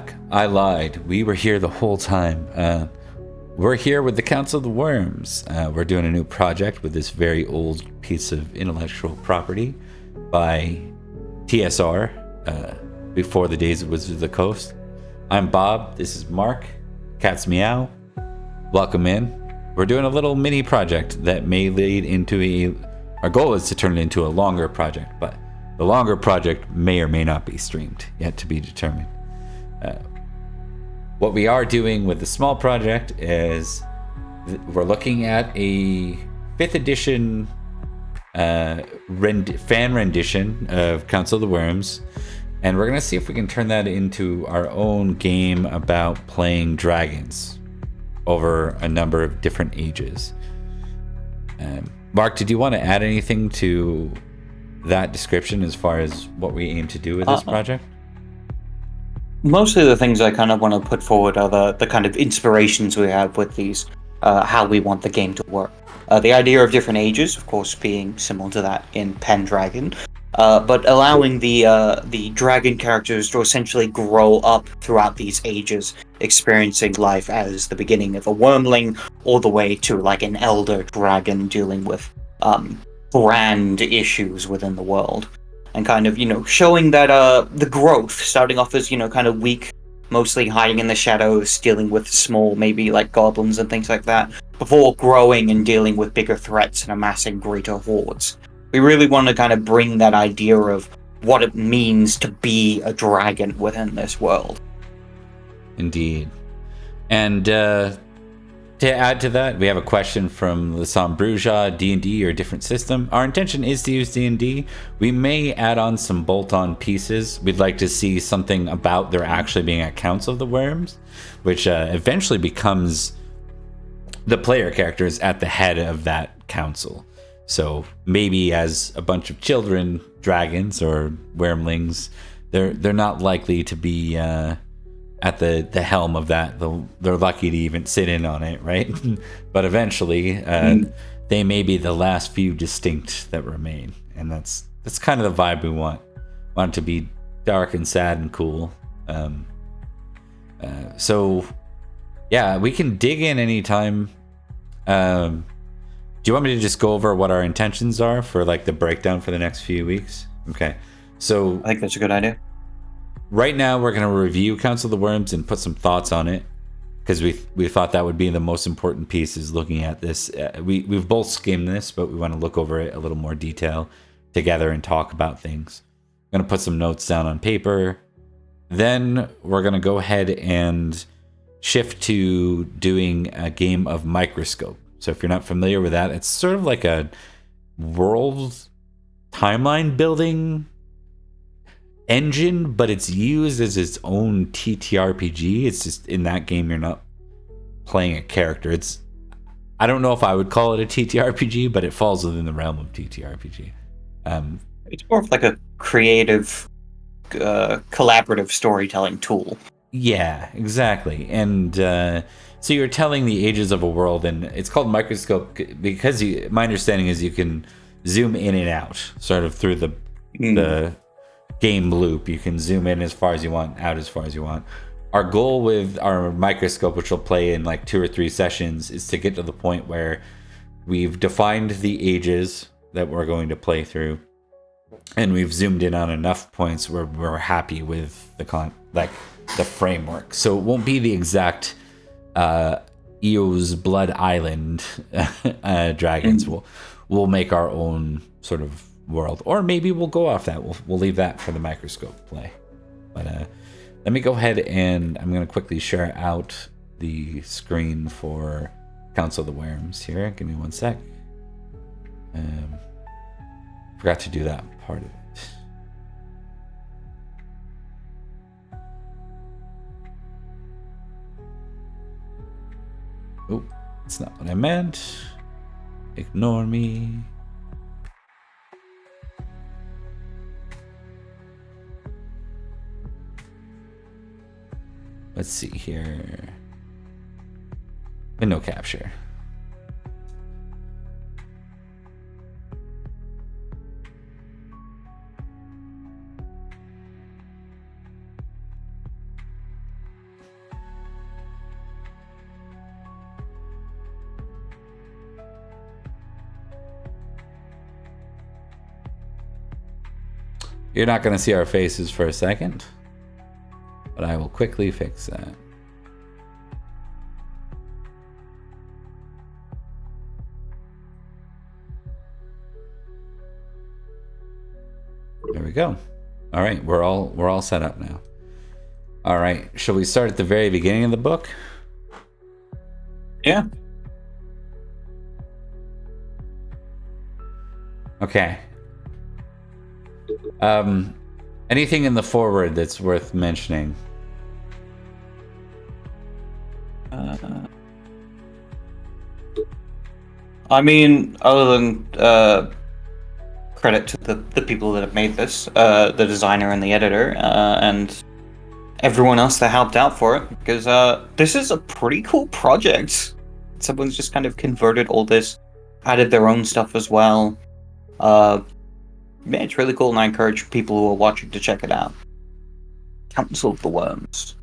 back. I lied. We were here the whole time. We're here with the Council of the Worms. We're doing a new project with this very old piece of intellectual property by TSR, before the days of Wizards of the Coast. I'm Bob. This is Mark. Cat's Meow. Welcome in. We're doing a little mini project that may lead into our goal is to turn it into a longer project, but the longer project may or may not be streamed, yet to be determined. What we are doing with the small project is we're looking at a 5th edition fan rendition of Council of the Worms, and we're going to see if we can turn that into our own game about playing dragons over a number of different ages. Mark, did you want to add anything to that description as far as what we aim to do with this project? Mostly the things I kind of want to put forward are the kind of inspirations we have with these, how we want the game to work. The idea of different ages, of course, being similar to that in Pendragon, but allowing the dragon characters to essentially grow up throughout these ages, experiencing life as the beginning of a wormling all the way to like an elder dragon dealing with brand issues within the world. And kind of, showing that the growth, starting off as, kind of weak, mostly hiding in the shadows, dealing with small, maybe like goblins and things like that, before growing and dealing with bigger threats and amassing greater hordes. We really want to kind of bring that idea of what it means to be a dragon within this world. Indeed. And to add to that, we have a question from the Sombruja, D&D or different system. Our intention is to use D&D. We may add on some bolt-on pieces. We'd like to see something about there actually being a Council of the Worms, which eventually becomes the player characters at the head of that council. So maybe as a bunch of children, dragons or wormlings, they're not likely to be at the helm of that. They're lucky to even sit in on it, right? But eventually they may be the last few distinct that remain, and that's kind of the vibe we want it to be dark and sad and cool. So yeah, we can dig in anytime. Do you want me to just go over what our intentions are for like the breakdown for the next few weeks? Okay, so I think that's a good idea. Right now, we're going to review Council of the Worms and put some thoughts on it, because we thought that would be the most important piece is looking at this. We've both skimmed this, but we want to look over it a little more detail together and talk about things. I'm going to put some notes down on paper. Then we're going to go ahead and shift to doing a game of Microscope. So if you're not familiar with that, it's sort of like a world timeline building engine, but it's used as its own TTRPG. It's just in that game you're not playing a character. I don't know if I would call it a TTRPG, but it falls within the realm of TTRPG. It's more of like a creative, collaborative storytelling tool. Yeah, exactly. And so you're telling the ages of a world, and it's called Microscope because my understanding is you can zoom in and out sort of through the game loop. You can zoom in as far as you want, out as far as you want. Our goal with our Microscope, which we'll play in like 2 or 3 sessions, is to get to the point where we've defined the ages that we're going to play through, and we've zoomed in on enough points where we're happy with the framework. So it won't be the exact Eo's Blood Island dragons. We'll make our own sort of world, or maybe we'll go off that. We'll leave that for the Microscope play. But let me go ahead and I'm going to quickly share out the screen for Council of the Worms here. Give me 1 sec. Forgot to do that part of it. Oh, that's not what I meant. Ignore me. Let's see here. Window capture. You're not going to see our faces for a second, but I will quickly fix that. There we go. All right, we're all set up now. All right, shall we start at the very beginning of the book? Yeah. Okay. Anything in the foreword that's worth mentioning? I mean, other than credit to the people that have made this, the designer and the editor, and everyone else that helped out for it, because this is a pretty cool project. Someone's just kind of converted all this, added their own stuff as well. Yeah, it's really cool, and I encourage people who are watching to check it out. Council of the Worms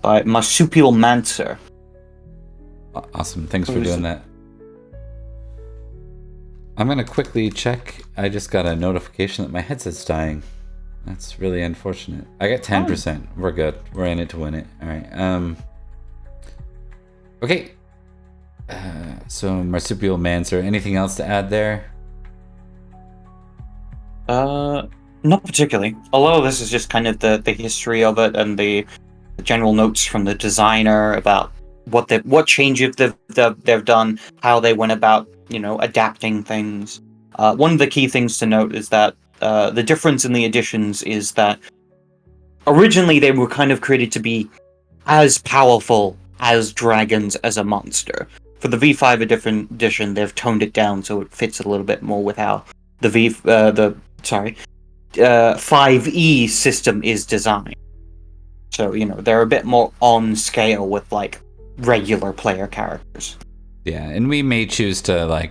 by Marsupial Mancer. Awesome, thanks for doing that. I'm gonna quickly check. I just got a notification that my headset's dying. That's really unfortunate. I got 10%. We're good. We're in it to win it. All right. Okay. So Marsupial Mancer. Anything else to add there? Not particularly. A lot of this is just kind of the history of it and the general notes from the designer about what changes they've done, how they went about, adapting things. One of the key things to note is that the difference in the editions is that originally they were kind of created to be as powerful as dragons as a monster. For the V5 edition, they've toned it down so it fits a little bit more with how the 5e system is designed. So, they're a bit more on scale with, like, regular player characters. Yeah, and we may choose to,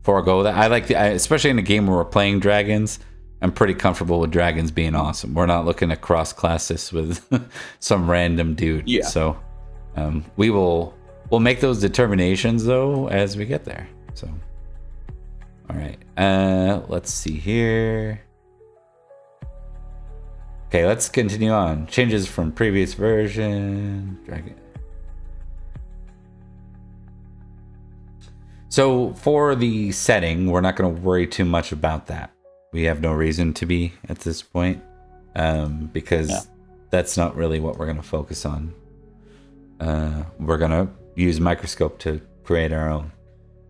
forego that. Especially in a game where we're playing dragons, I'm pretty comfortable with dragons being awesome. We're not looking to cross-class this with some random dude. Yeah. So, we'll make those determinations, though, as we get there. So, all right. Let's see here. Okay, let's continue on. Changes from previous version. Dragon. So for the setting, we're not going to worry too much about that. We have no reason to be at this point, because that's not really what we're going to focus on. We're going to use Microscope to create our own,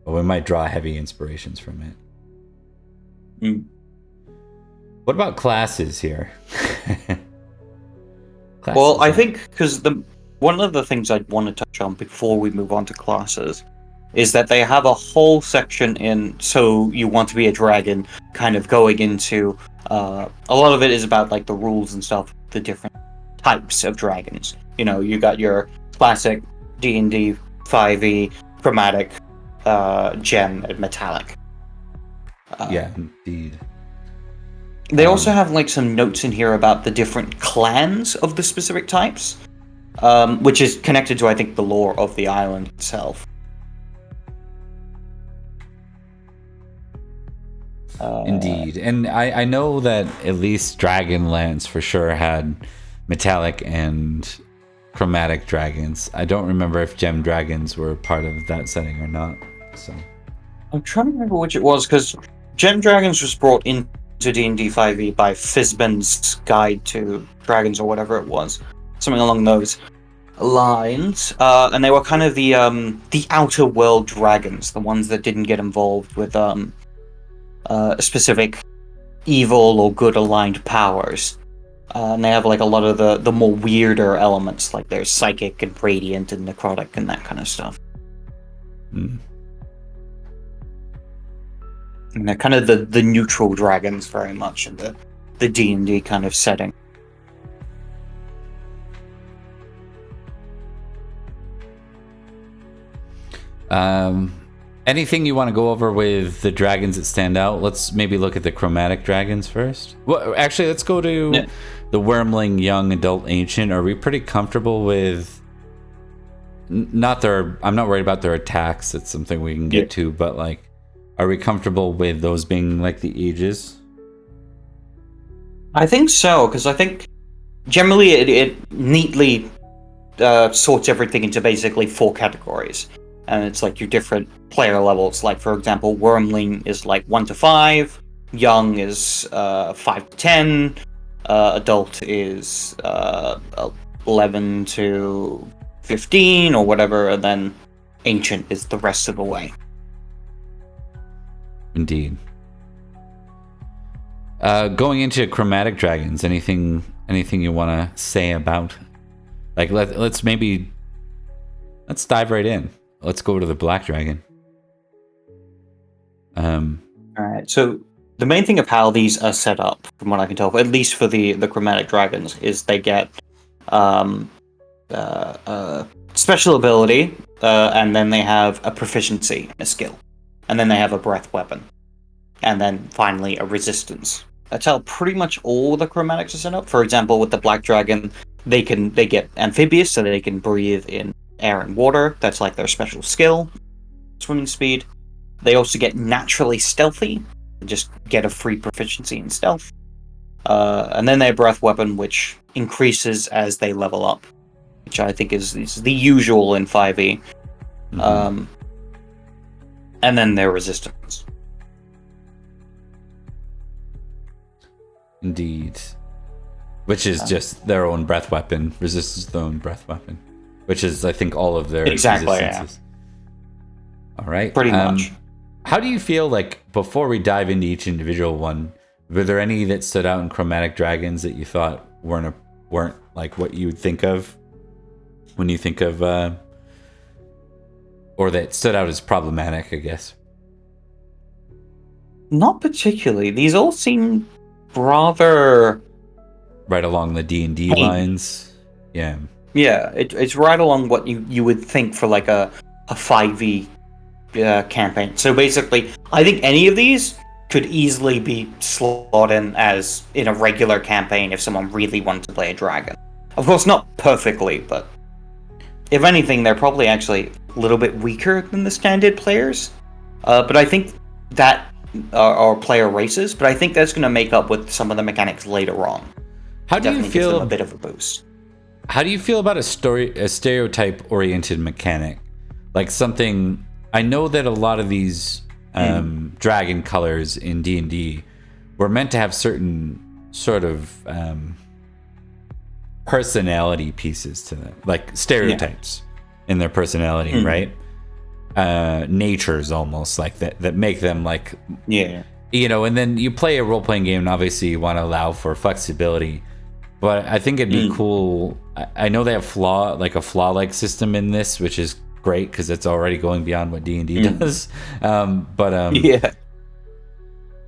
but we might draw heavy inspirations from it. Mm. What about classes here? Well, I think because one of the things I'd want to touch on before we move on to classes is that they have a whole section in So You Want to Be a Dragon, kind of going into a lot of it is about the rules and stuff, the different types of dragons. You got your classic D&D 5e, chromatic, gem, and metallic. Yeah, indeed. They also have some notes in here about the different clans of the specific types, which is connected to, I think, the lore of the island itself. Indeed. And I know that at least Dragonlance for sure had metallic and chromatic dragons. I don't remember if gem dragons were part of that setting or not. So I'm trying to remember which it was, because gem dragons was brought into D&D 5e by Fizban's Guide to Dragons or whatever it was. Something along those lines. And they were kind of the outer world dragons, the ones that didn't get involved with specific evil or good aligned powers. And they have a lot of the more weirder elements, like there's psychic and radiant and necrotic and that kind of stuff. Mm. And they're kind of the neutral dragons very much in the D&D kind of setting. Anything you want to go over with the dragons that stand out? Let's maybe look at the chromatic dragons first. Well, actually, let's go to the Wyrmling, Young, Adult, Ancient. Are we pretty comfortable with... I'm not worried about their attacks. It's something we can get to, but are we comfortable with those being the ages? I think so, because I think generally it neatly sorts everything into basically 4 categories. And it's like your different player levels. Like, for example, Wormling is like 1 to 5, Young is 5 to 10, Adult is 11 to 15, or whatever, and then Ancient is the rest of the way. Indeed. Going into chromatic dragons, anything you want to say about? Like, let's dive right in. Let's go to the black dragon. All right. So the main thing of how these are set up, from what I can tell, at least for the chromatic dragons, is they get special ability, and then they have a proficiency in a skill, and then they have a breath weapon, and then finally a resistance. That's how pretty much all the chromatics are set up. For example, with the black dragon, they get amphibious, so they can breathe in air and water. That's like their special skill. Swimming speed. They also get naturally stealthy, just get a free proficiency in stealth. And then they have breath weapon, which increases as they level up, which I think is the usual in 5e. Mm-hmm. And then their resistance. Indeed. Which is just their own breath weapon, resistance to their own breath weapon. Which is, I think, all of their resistances. Yeah. All right. Pretty much. How do you feel, like, before we dive into each individual one, were there any that stood out in chromatic dragons that you thought weren't like what you would think of when you think of, or that stood out as problematic, I guess? Not particularly. These all seem rather right along the D&D lines. Yeah. Yeah, it's right along what you would think for like a 5e campaign. So basically, I think any of these could easily be slotted in as in a regular campaign if someone really wanted to play a dragon. Of course, not perfectly, but if anything, they're probably actually a little bit weaker than the standard players. But I think that are player races. But I think that's going to make up with some of the mechanics later on. How do you feel? Gives them a bit of a boost. How do you feel about a stereotype-oriented mechanic? Like something... I know that a lot of these dragon colors in D&D were meant to have certain sort of personality pieces to them. Like stereotypes in their personality, right? Natures almost, like that make them like... Yeah. You know, and then you play a role-playing game and obviously you want to allow for flexibility. But I think it'd be cool. I know they have a flaw-like system in this, which is great because it's already going beyond what D&D does. Yeah,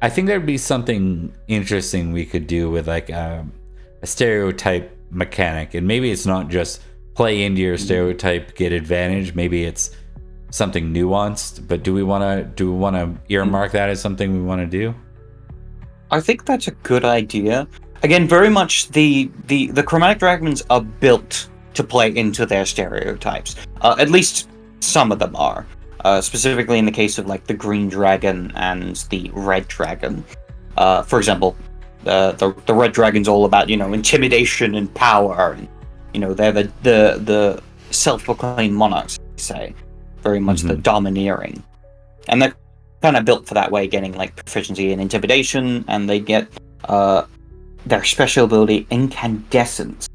I think there'd be something interesting we could do with like a stereotype mechanic, and maybe it's not just play into your stereotype, get advantage. Maybe it's something nuanced. But do we want to earmark that as something we want to do? I think that's a good idea. Again, very much the chromatic dragons are built to play into their stereotypes. At least some of them are. Specifically in the case of like the green dragon and the red dragon. For example, the red dragon's all about, intimidation and power. And, they're the self-proclaimed monarchs, say. Very much the domineering. And they're kind of built for that way, getting like proficiency in intimidation, and they get their special ability incandescence,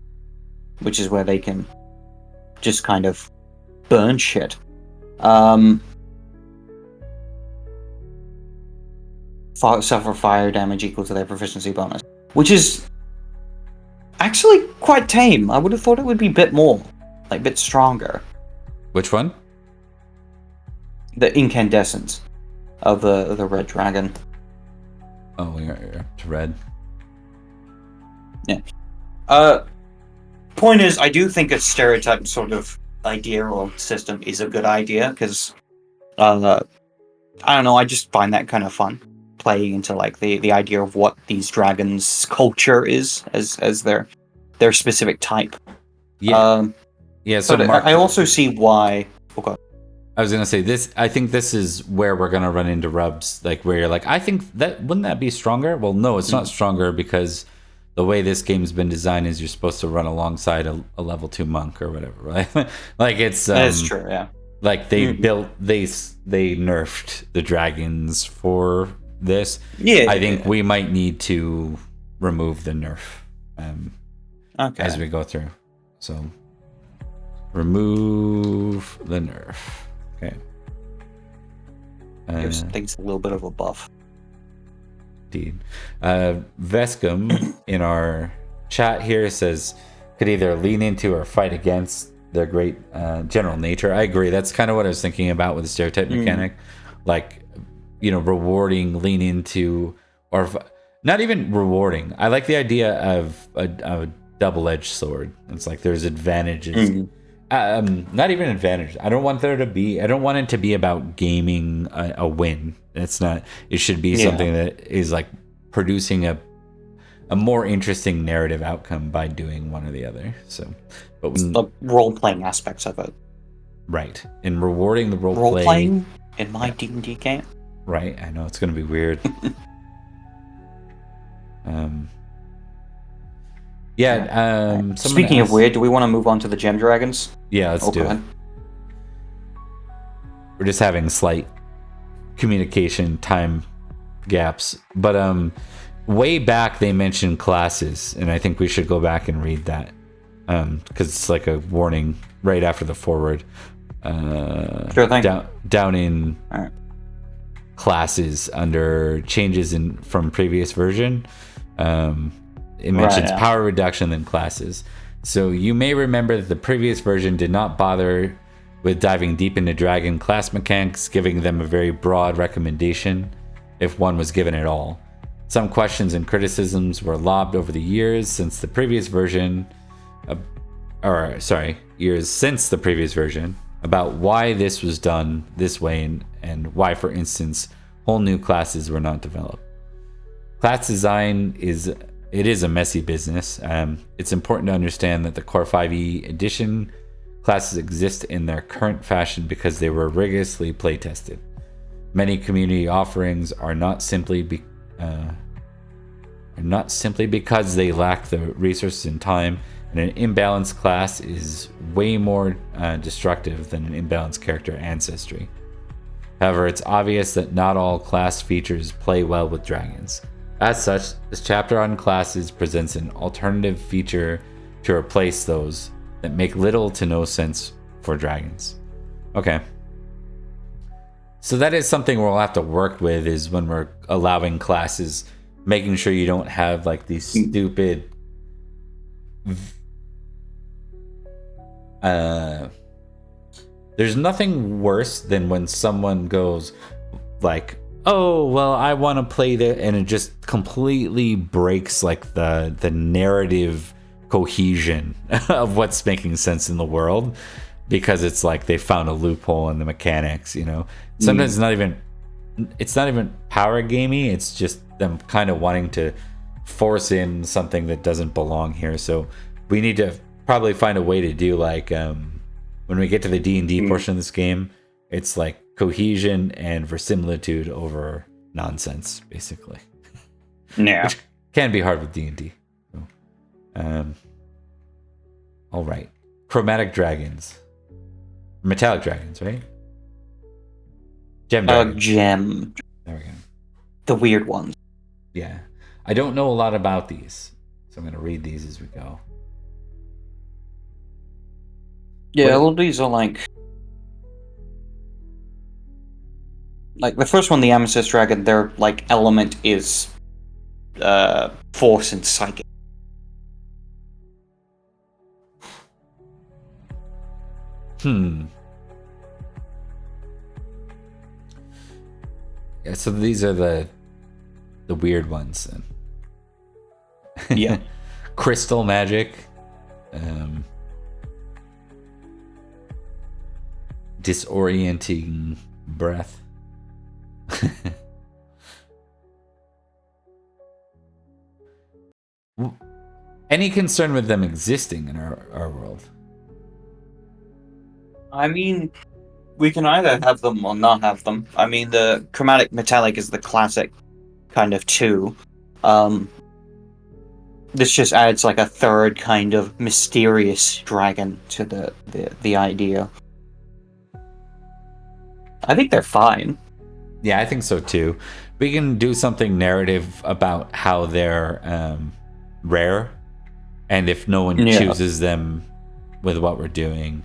which is where they can just kind of burn shit. Suffer fire damage equal to their proficiency bonus, which is actually quite tame. I would have thought it would be a bit more, like a bit stronger. Which one? The incandescence of the red dragon. Oh, yeah, it's red. Yeah. Point is, I do think a stereotype sort of idea or system is a good idea, because I don't know, I just find that kind of fun, playing into like the idea of what these dragons' culture is as their specific type. Yeah. So I also see why. Okay. I was gonna say this. I think this is where we're gonna run into rubs, like where you're like, I think that wouldn't that be stronger? Well, no, it's not stronger because the way this game's been designed is you're supposed to run alongside a level 2 monk or whatever, right? Like it's That's true, yeah. like they nerfed the dragons for this. Yeah, I think we might need to remove the nerf as we go through. So remove the nerf. Okay. Gives things a little bit of a buff. Indeed. Vescom in our chat here says could either lean into or fight against their great general nature. I agree. That's kind of what I was thinking about with the stereotype mechanic. Like, rewarding, lean into, or not even rewarding. I like the idea of a double-edged sword. It's like there's advantages. Not even advantages. I don't want it to be about gaming a win. It's not. It should be something that is like producing a more interesting narrative outcome by doing one or the other. So, but the role-playing aspects of it, right, and rewarding the role-playing in my D&D game. Right, I know it's going to be weird. Speaking of weird, do we want to move on to the gem dragons? Yeah, let's do it. We're just having slight communication time gaps, but way back they mentioned classes, and I think we should go back and read that because it's like a warning right after the forward. Sure thing. Down in classes under changes from previous version. It mentions power reduction then classes. So you may remember that the previous version did not bother with diving deep into dragon class mechanics, giving them a very broad recommendation, if one was given at all. Some questions and criticisms were lobbed over the years since the previous version, about why this was done this way and why, for instance, whole new classes were not developed. Class design is a messy business. It's important to understand that the Core 5e edition classes exist in their current fashion because they were rigorously play tested. Many community offerings are not simply because they lack the resources and time, and an imbalanced class is way more destructive than an imbalanced character ancestry. However, it's obvious that not all class features play well with dragons. As such, this chapter on classes presents an alternative feature to replace those that make little to no sense for dragons. Okay. So that is something we'll have to work with, is when we're allowing classes, making sure you don't have like these stupid there's nothing worse than when someone goes like, oh, well, I want to play that, and it just completely breaks like the narrative cohesion of what's making sense in the world, because it's like they found a loophole in the mechanics. Sometimes it's not even power gamey, it's just them kind of wanting to force in something that doesn't belong here. So we need to probably find a way to do like when we get to the D&D portion of this game, it's like cohesion and verisimilitude over nonsense, basically. Yeah. Which can be hard with D&D. So, all right. Chromatic dragons. Metallic dragons, right? Gem dragons. Gem. There we go. The weird ones. Yeah. I don't know a lot about these, so I'm going to read these as we go. Yeah, all these are like the first one, the Amethyst Dragon, their like element is force and psychic. Yeah, so these are the weird ones then. Yeah. Crystal magic. Disorienting breath. Any concern with them existing in our world? I mean, we can either have them or not have them. I mean, the chromatic metallic is the classic kind of two. this just adds like a third kind of mysterious dragon to the idea. I think they're fine. Yeah, I think so too. We can do something narrative about how they're rare, and if no one chooses them with what we're doing,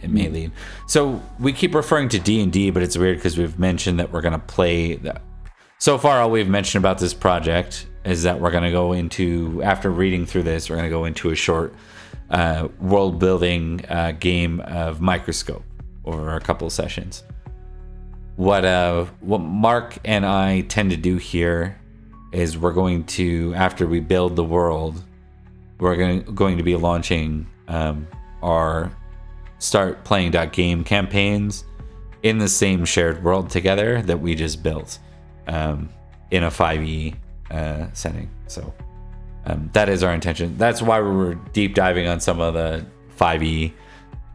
it may lead. So we keep referring to D&D, but it's weird because we've mentioned that we're going to play. So far, all we've mentioned about this project is that we're going to go into, after reading through this, we're going to go into a short world building game of Microscope over a couple of sessions. What Mark and I tend to do here is we're going to, after we build the world, we're going to be launching our start playing .game campaigns in the same shared world together that we just built in a 5e setting. So that is our intention. That's why we were deep diving on some of the 5e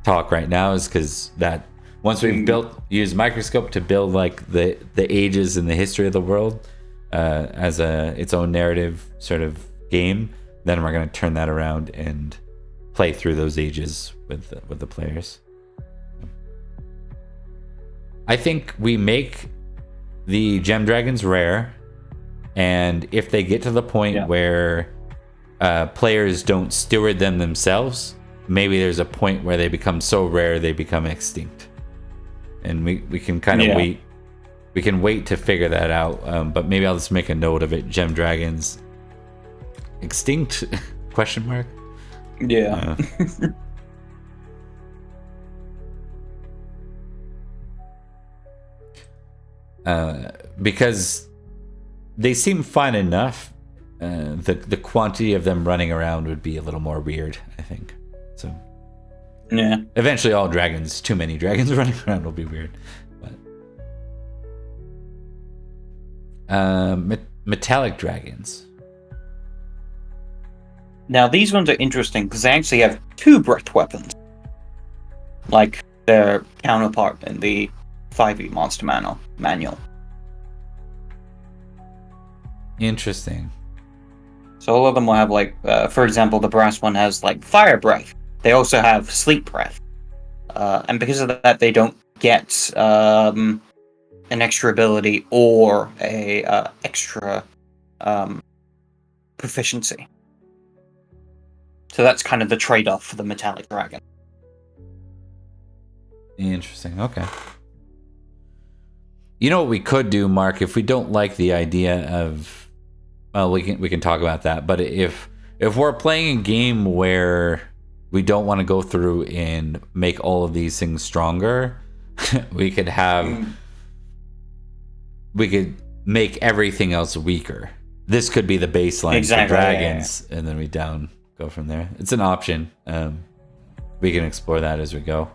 talk right now, is because that once we've used Microscope to build like the ages and the history of the world as its own narrative sort of game, then we're going to turn that around and play through those ages with the players. I think we make the gem dragons rare, and if they get to the point where players don't steward them themselves, maybe there's a point where they become so rare they become extinct, and we can kind of wait. We can wait to figure that out, but maybe I'll just make a note of it. Gem dragons extinct? Question mark. Yeah. Because they seem fine enough. The quantity of them running around would be a little more weird, I think. So yeah, eventually all dragons, too many dragons running around will be weird. But metallic dragons. Now these ones are interesting because they actually have 2 breath weapons, like their counterpart in the 5e monster manual. Interesting. So all of them will have like, for example, the brass one has like fire breath. They also have sleep breath, and because of that, they don't get an extra ability or a extra proficiency. So that's kind of the trade-off for the metallic dragon. Interesting. Okay. You know what we could do, Mark, if we don't like the idea of, well, we can talk about that. But if we're playing a game where we don't want to go through and make all of these things stronger, we could make everything else weaker. This could be the baseline for dragons, and then we go from there. It's an option. We can explore that as we go.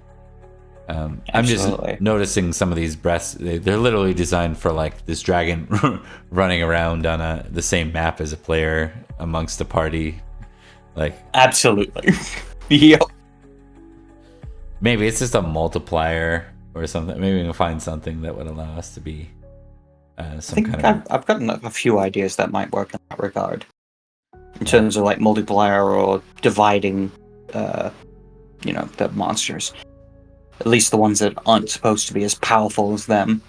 I'm just noticing some of these breaths. They're literally designed for like this dragon running around on the same map as a player amongst the party. Like absolutely. Yep. Maybe it's just a multiplier or something. Maybe we can find something that would allow us to be I've gotten a few ideas that might work in that regard. In terms of like multiplier or dividing, the monsters. At least the ones that aren't supposed to be as powerful as them.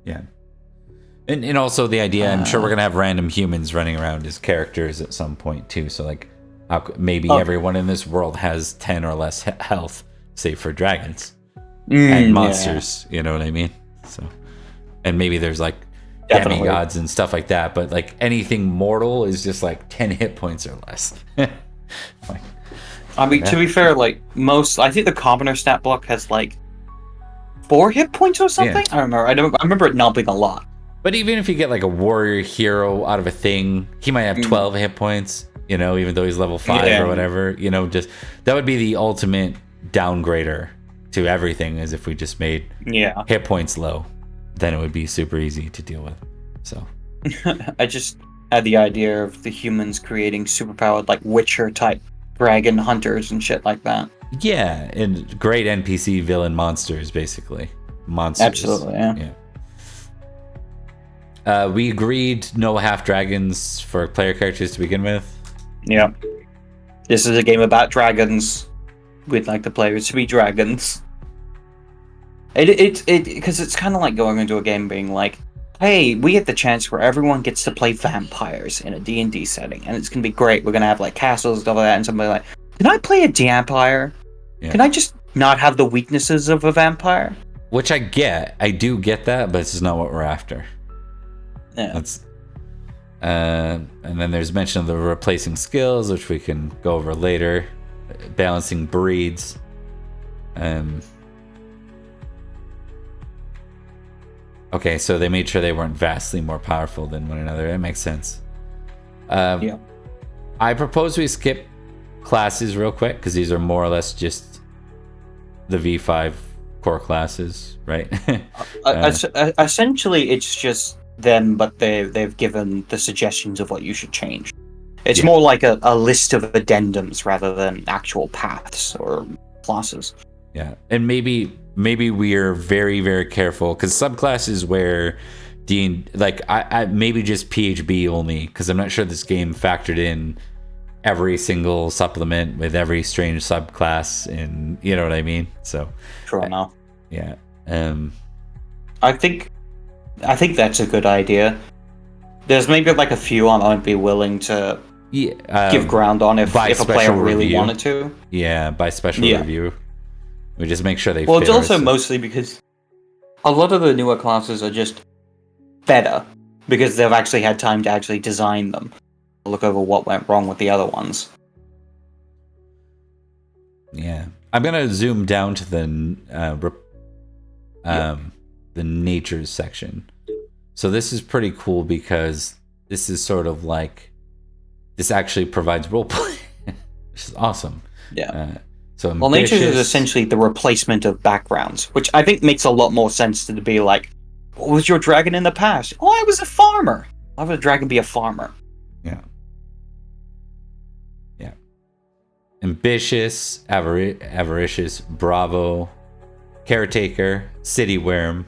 Yeah. And also the idea, I'm sure we're going to have random humans running around as characters at some point too. So like maybe everyone in this world has 10 or less health, save for dragons and monsters. Yeah. You know what I mean? So, and maybe there's like demigods and stuff like that, but like anything mortal is just like 10 hit points or less. I mean, to be fair, like I think the commoner stat block has like 4 hit points or something. Yeah. I remember it not being a lot. But even if you get like a warrior hero out of a thing, he might have 12 hit points. Even though he's level 5 or whatever. Just that would be the ultimate downgrader to everything. Is if we just made hit points low, then it would be super easy to deal with. So I just had the idea of the humans creating superpowered like Witcher type dragon hunters and shit like that. Yeah, and great NPC villain monsters, basically. Monsters. Absolutely, yeah. We agreed no half dragons for player characters to begin with. Yeah. This is a game about dragons. We'd like the players to be dragons. Because it's kind of like going into a game being like, hey, we get the chance where everyone gets to play vampires in a D&D setting, and it's going to be great. We're going to have like castles and stuff like that, and somebody like, can I play a vampire? Yeah. Can I just not have the weaknesses of a vampire? Which I get. I do get that, but this is not what we're after. Yeah. And then there's mention of the replacing skills, which we can go over later. Balancing breeds. Okay, so they made sure they weren't vastly more powerful than one another. That makes sense. Yeah. I propose we skip classes real quick, because these are more or less just the V5 core classes, right? Essentially, it's just them, but they've given the suggestions of what you should change. It's more like a list of addendums rather than actual paths or classes. Yeah, and maybe we are very, very careful, because subclasses where I maybe just PHB only, because I'm not sure this game factored in every single supplement with every strange subclass, and you know what I mean. So true enough. Yeah. I think that's a good idea. There's maybe like a few I might be willing to give ground on if a player really wanted to. Yeah, by special review. We just make sure they Well, fit it's also mostly because a lot of the newer classes are just better because they've actually had time to actually design them. Look over what went wrong with the other ones. Yeah. I'm going to zoom down to the natures section. So this is pretty cool because this is sort of like, this actually provides roleplay, which is awesome. Yeah. So well, natures is essentially the replacement of backgrounds, which I think makes a lot more sense to be like, what was your dragon in the past? Oh, I was a farmer. Why would a dragon be a farmer? Yeah. Yeah. Ambitious, avaricious, bravo, caretaker, city Wyrm,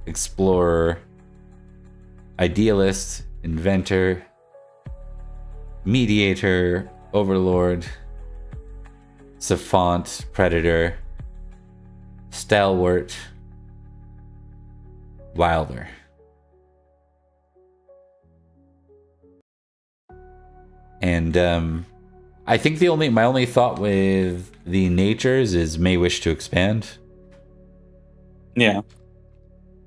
explorer, idealist, inventor, mediator, overlord, savant, predator, stalwart, wilder. And I think my only thought with the natures is may wish to expand. Yeah.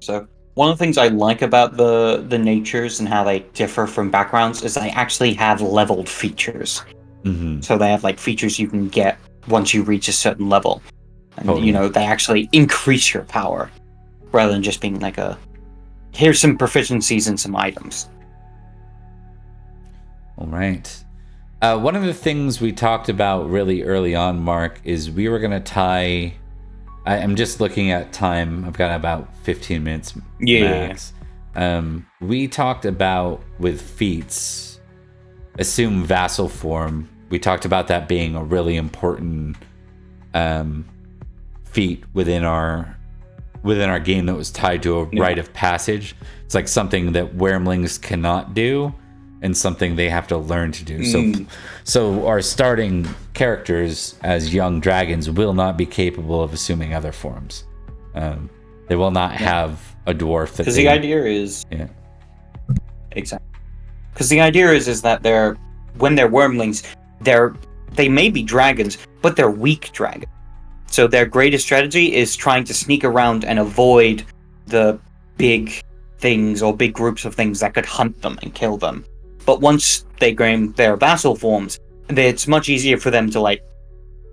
So one of the things I like about the natures and how they differ from backgrounds is they actually have leveled features. Mm-hmm. So they have like features you can get once you reach a certain level. And you know, they actually increase your power rather than just being like here's some proficiencies and some items. All right. One of the things we talked about really early on, Mark, is we were going to tie... I'm just looking at time. I've got about 15 minutes max. We talked about, with feats, assume vassal form. We talked about that being a really important feat within our game that was tied to a rite of passage. It's like something that Wyrmlings cannot do, and something they have to learn to do. So our starting characters as young dragons will not be capable of assuming other forms. They will not have a dwarf that. Because the idea is exactly. Because the idea is that when they're Wyrmlings, they may be dragons, but they're weak dragons. So their greatest strategy is trying to sneak around and avoid the big things or big groups of things that could hunt them and kill them. But once they gain their vassal forms, it's much easier for them to like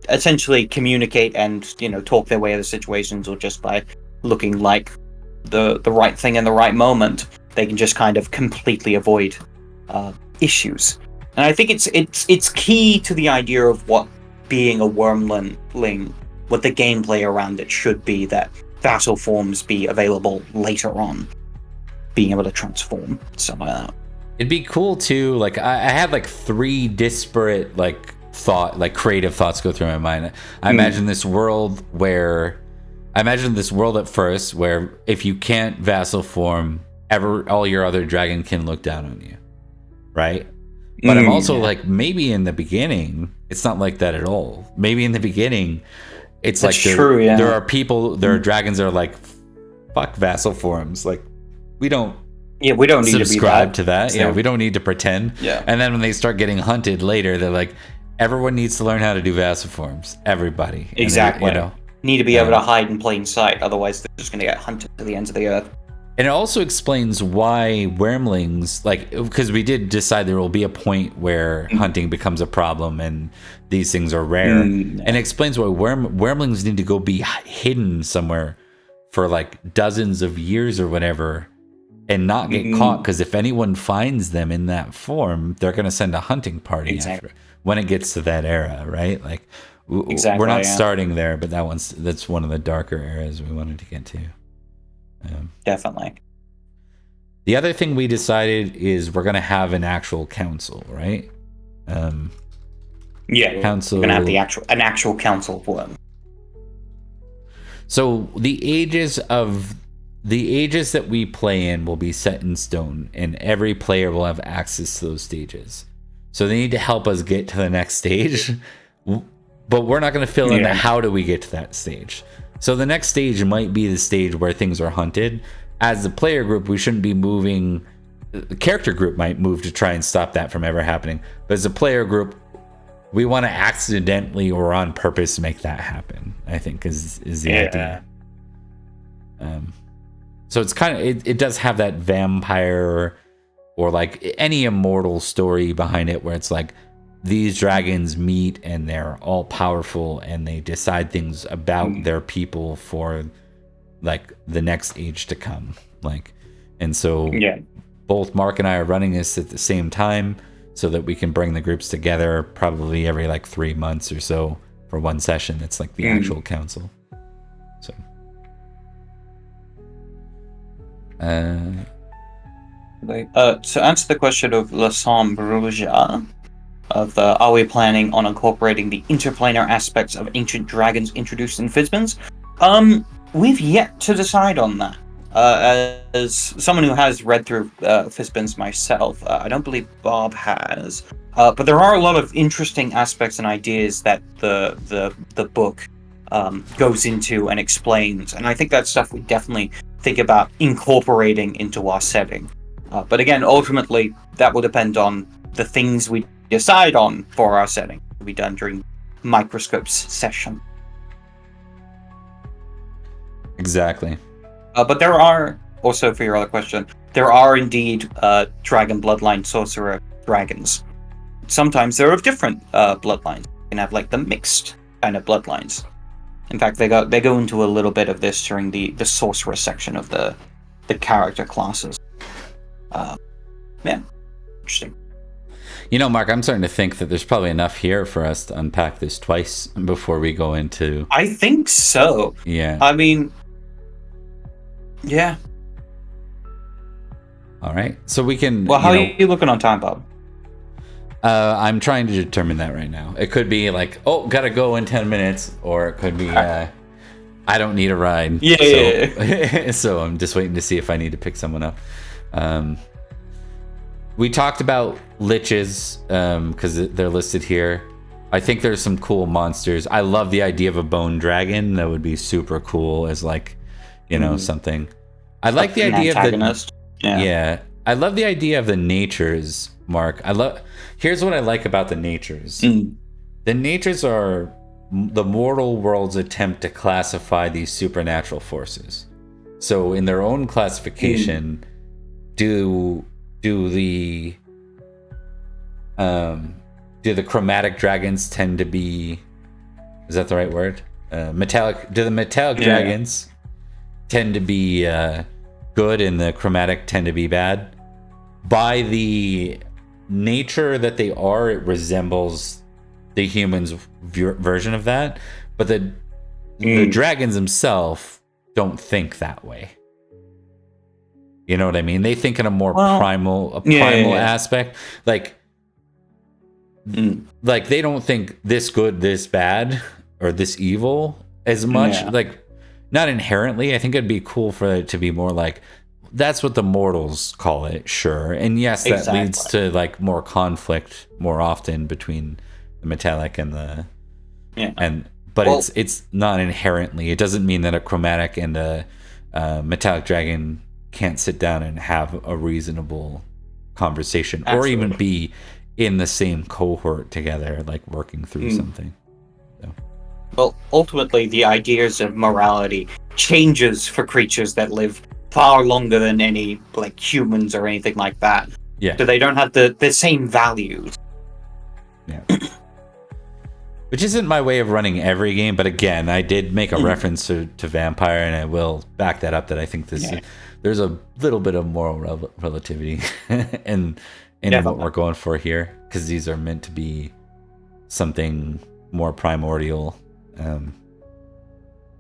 essentially communicate and talk their way out of situations, or just by looking like the right thing in the right moment, they can just kind of completely avoid issues. And I think it's key to the idea of what being a Wyrmling, what the gameplay around it should be, that vassal forms be available later on, being able to transform, stuff like that. It'd be cool too. Like I had like 3 disparate creative thoughts go through my mind. I imagine this world at first where if you can't vassal form, all your other dragonkin look down on you, right? But I'm also like, maybe in the beginning, it's not like that at all. Maybe in the beginning, it's That's like true, yeah. there are people, there are dragons that are like, fuck vassal forms. Like, we don't need subscribe to be that. to that. Yeah, we don't need to pretend. Yeah. And then when they start getting hunted later, they're like, everyone needs to learn how to do vassal forms. Everybody. Exactly. And need to be able to hide in plain sight. Otherwise, they're just going to get hunted to the ends of the earth. And it also explains why wyrmlings, like, because we did decide there will be a point where hunting becomes a problem and these things are rare. And it explains why wyrmlings need to go be hidden somewhere for like dozens of years or whatever and not get caught. Because if anyone finds them in that form, they're going to send a hunting party after when it gets to that era, right? Like, we're not starting there, but that's one of the darker eras we wanted to get to. Definitely. The other thing we decided is we're going to have an actual council, right? Council. We're going to have an actual council for them. So the ages that we play in will be set in stone, and every player will have access to those stages. So they need to help us get to the next stage, but we're not going to fill in the how do we get to that stage. So the next stage might be the stage where things are hunted. As the player group, we shouldn't be moving. The character group might move to try and stop that from ever happening. But as a player group, we want to accidentally or on purpose make that happen, I think is the idea. So it's kind of, it does have that vampire or like any immortal story behind it where it's like, these dragons meet and they're all powerful and they decide things about their people for like the next age to come. Like, and so both Mark and I are running this at the same time so that we can bring the groups together probably every like 3 months or so for one session. It's like the actual council. So, to answer the question of La Sombruja, are we planning on incorporating the interplanar aspects of ancient dragons introduced in Fizbins? We've yet to decide on that. As someone who has read through Fizbins myself, I don't believe Bob has, but there are a lot of interesting aspects and ideas that the book goes into and explains, and I think that's stuff we definitely think about incorporating into our setting. But again, ultimately, that will depend on the things we decide on for our setting to be done during Microscope's session. Exactly. But there are, also for your other question, there are indeed dragon bloodline sorcerer dragons. Sometimes they're of different bloodlines. You can have like the mixed kind of bloodlines. In fact, they go into a little bit of this during the sorcerer section of the character classes. Interesting. You know, Mark, I'm starting to think that there's probably enough here for us to unpack this twice before we go into... I think so. Yeah. I mean... Yeah. All right. So we can... Well, how are you looking on time, Bob? I'm trying to determine that right now. It could be like, oh, gotta go in 10 minutes, or it could be, I don't need a ride. Yeah. So I'm just waiting to see if I need to pick someone up. We talked about liches because they're listed here. I think there's some cool monsters. I love the idea of a bone dragon. That would be super cool as like, something. I like the idea of the... Yeah. I love the idea of the natures, Mark. Here's what I like about the natures. The natures are the mortal world's attempt to classify these supernatural forces. So in their own classification, do the chromatic dragons tend to be, is that the right word? Metallic. Do the metallic dragons tend to be good and the chromatic tend to be bad? By the nature that they are, it resembles the humans' version of that, but the dragons themselves don't think that way. You know what I mean? They think in a more primal aspect. Like they don't think this good, this bad, or this evil as much. Like, not inherently. I think it'd be cool for it to be more like, that's what the mortals call it, sure. And yes, that leads to like more conflict more often between the metallic and the but it's not inherently. It doesn't mean that a chromatic and a metallic dragon can't sit down and have a reasonable conversation or even be in the same cohort together, like working through something. So. Well, ultimately, the ideas of morality changes for creatures that live far longer than any like humans or anything like that. Yeah. So they don't have the same values. Yeah. Which isn't my way of running every game, but again, I did make a reference to Vampire, and I will back that up. That I think there's a little bit of moral relativity in what we're going for here, because these are meant to be something more primordial.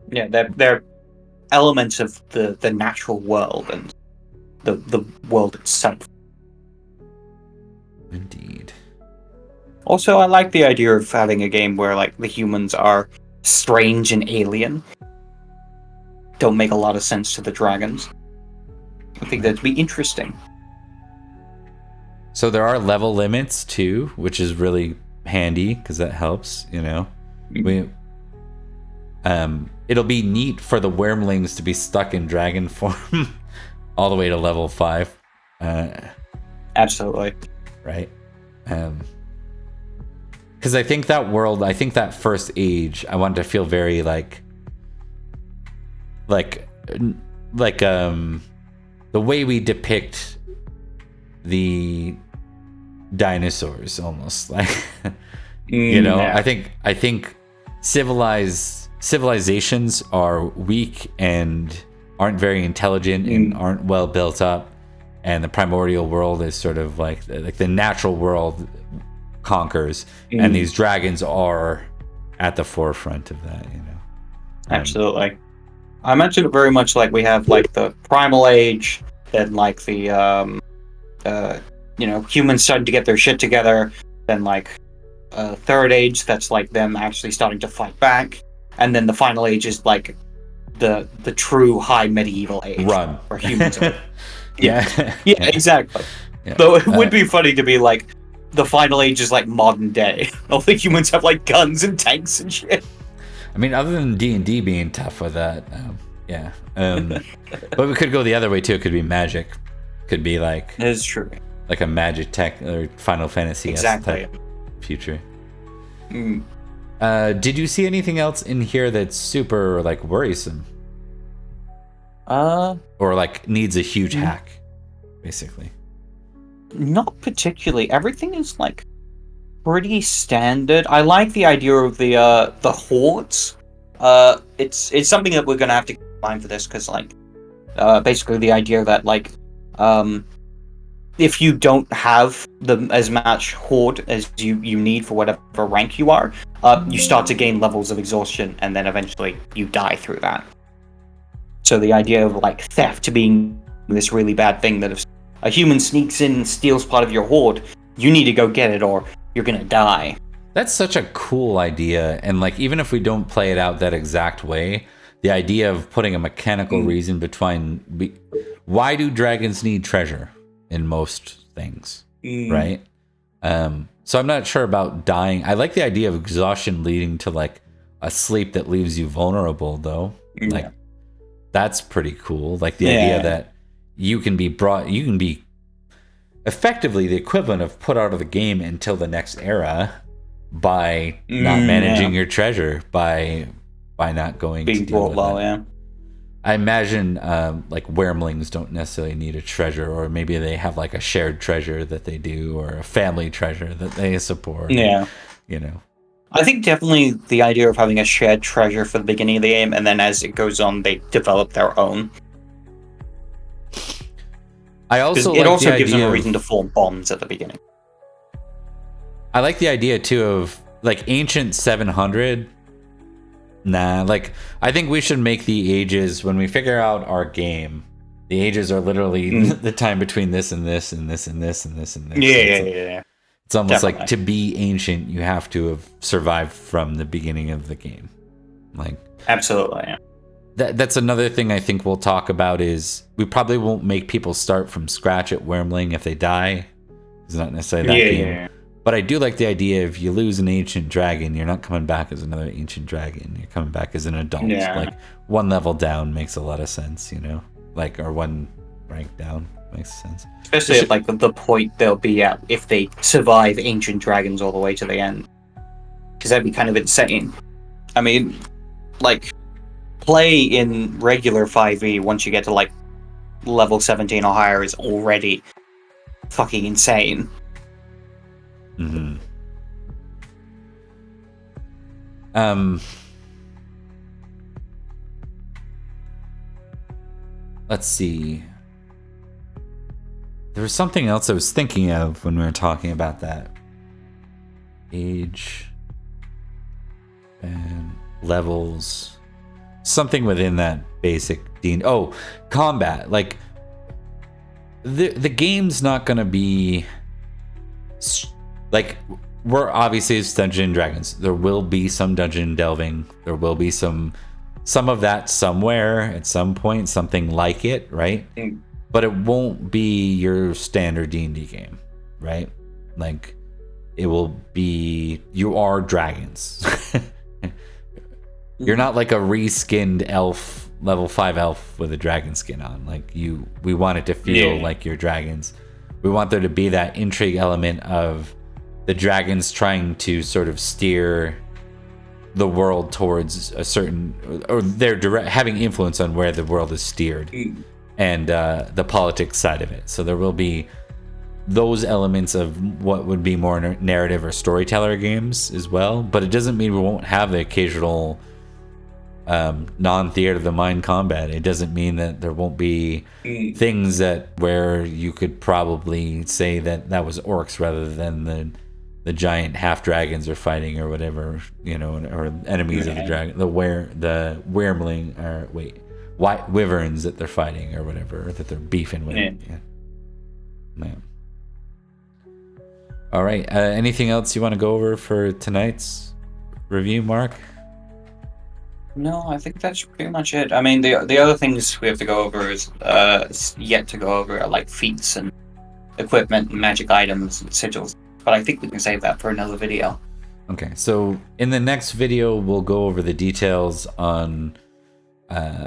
They're elements of the natural world and the world itself. Indeed. Also, I like the idea of having a game where like the humans are strange and alien. Don't make a lot of sense to the dragons. I think that'd be interesting. So there are level limits too, which is really handy because that helps, you know. It'll be neat for the wormlings to be stuck in dragon form all the way to level 5. Absolutely. Right. Because I think that first age, I wanted to feel very like the way we depict the dinosaurs, almost like you know. I think civilizations are weak and aren't very intelligent and aren't well built up, and the primordial world is sort of like the natural world conquers, and these dragons are at the forefront of that, you know. Absolutely. I imagine it very much like we have like the primal age, then like the humans starting to get their shit together, then like third age, that's like them actually starting to fight back, and then the final age is like the true high medieval age where humans are yeah, exactly. Though it would be funny to be like the final age is like modern day. All the humans have like guns and tanks and shit. I mean, other than D&D being tough with that, but we could go the other way too. It could be magic. Could be like that is true. Like a Magic Tech or Final Fantasy type future. Did you see anything else in here that's super like worrisome? Or like needs a huge hack, basically. Not particularly. Everything is like pretty standard. I like the idea of the hordes. It's something that we're gonna have to keep in mind for this, because like basically the idea that like if you don't have as much horde as you need for whatever rank you are, you start to gain levels of exhaustion, and then eventually you die through that. So the idea of like theft being this really bad thing, that if a human sneaks in and steals part of your horde, you need to go get it or you're gonna die. That's such a cool idea, and like even if we don't play it out that exact way, the idea of putting a mechanical reason between why do dragons need treasure in most things, right? So I'm not sure about dying. I like the idea of exhaustion leading to like a sleep that leaves you vulnerable, though. Like that's pretty cool. Like the idea that you can be effectively the equivalent of put out of the game until the next era by not managing your treasure, by not going being to deal with low, it. I imagine like wormlings don't necessarily need a treasure, or maybe they have like a shared treasure that they do, or a family treasure that they support. Yeah, you know. I think definitely the idea of having a shared treasure for the beginning of the game, and then as it goes on, they develop their own. I also it also gives them a reason to form bonds at the beginning. I like the idea too of like ancient 700. Nah, like I think we should make the ages when we figure out our game. The ages are literally the time between this and this and this and this and this and this. Yeah. It's almost like to be ancient, you have to have survived from the beginning of the game. Like absolutely. Yeah. that's another thing I think we'll talk about is we probably won't make people start from scratch at Wyrmling if they die. It's not necessarily that game. Yeah. But I do like the idea if you lose an ancient dragon, you're not coming back as another ancient dragon. You're coming back as an adult. Yeah. Like one level down makes a lot of sense, you know? Like, or one rank down makes sense. Especially at like the point they'll be at if they survive ancient dragons all the way to the end. Because that'd be kind of insane. I mean, like, play in regular 5e once you get to like level 17 or higher is already fucking insane. Mm-hmm. Let's see. There was something else I was thinking of when we were talking about that. Age and levels. Something within that basic D&D. Oh, combat. Like, the game's not going to be... Like, we're obviously it's Dungeons and Dragons. There will be some dungeon delving. There will be some of that somewhere at some point, something like it, right? Mm. But it won't be your standard D&D game, right? Like, it will be... You are dragons. You're not like a reskinned elf, level 5 elf with a dragon skin on. Like, we want it to feel like you're dragons. We want there to be that intrigue element of the dragons trying to sort of steer the world towards a certain, or they're having influence on where the world is steered, and the politics side of it. So there will be those elements of what would be more narrative or storyteller games as well. But it doesn't mean we won't have the occasional non-theater of the mind combat. It doesn't mean that there won't be things that where you could probably say that was orcs rather than the giant half dragons are fighting or whatever, you know, or enemies of the dragon, the Wyrmling, or white wyverns that they're fighting or whatever, that they're beefing with. Yeah. All right. Anything else you want to go over for tonight's review, Mark? No, I think that's pretty much it. I mean, the other things we have to go over is yet to go over are like feats and equipment and magic items and sigils. But I think we can save that for another video. Okay, so in the next video, we'll go over the details on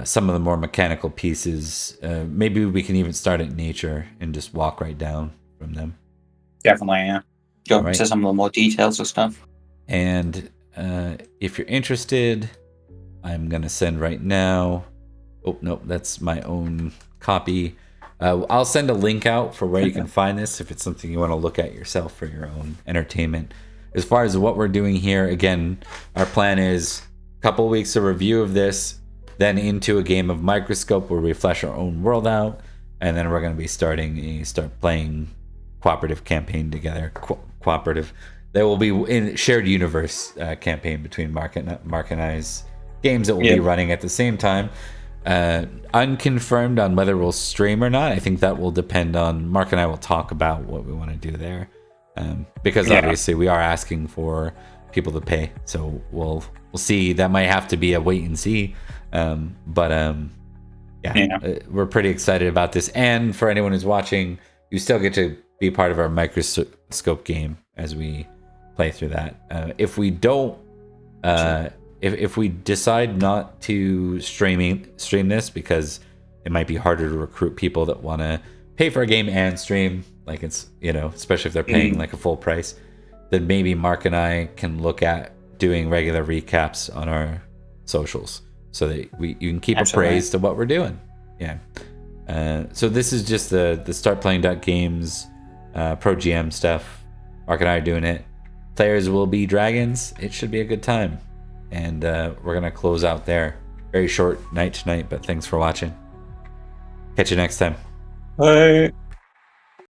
some of the more mechanical pieces. Maybe we can even start at nature and just walk right down from them. Definitely, yeah. Go into some of the more details of stuff. And if you're interested, I'm going to send right now. Oh, no, that's my own copy. I'll send a link out for where you can find this if it's something you want to look at yourself for your own entertainment. As far as what we're doing here, again, our plan is a couple weeks of review of this, then into a game of Microscope where we flesh our own world out, and then we're going to be start playing cooperative campaign together. Cooperative. There will be in shared universe campaign between Mark and I's games that will be running at the same time. Unconfirmed on whether we'll stream or not. I think that will depend on Mark and I will talk about what we want to do there, because obviously we are asking for people to pay, so we'll see. That might have to be a wait and see, but we're pretty excited about this. And for anyone who's watching, you still get to be part of our Microscope game as we play through that. If we don't If we decide not to stream this because it might be harder to recruit people that want to pay for a game and stream, like it's, you know, especially if they're paying like a full price, then maybe Mark and I can look at doing regular recaps on our socials so that you can keep appraised to what we're doing. Yeah. So this is just the startplaying.games pro GM stuff. Mark and I are doing it. Players will be dragons. It should be a good time. And we're going to close out there. Very short night tonight, but thanks for watching. Catch you next time. Bye.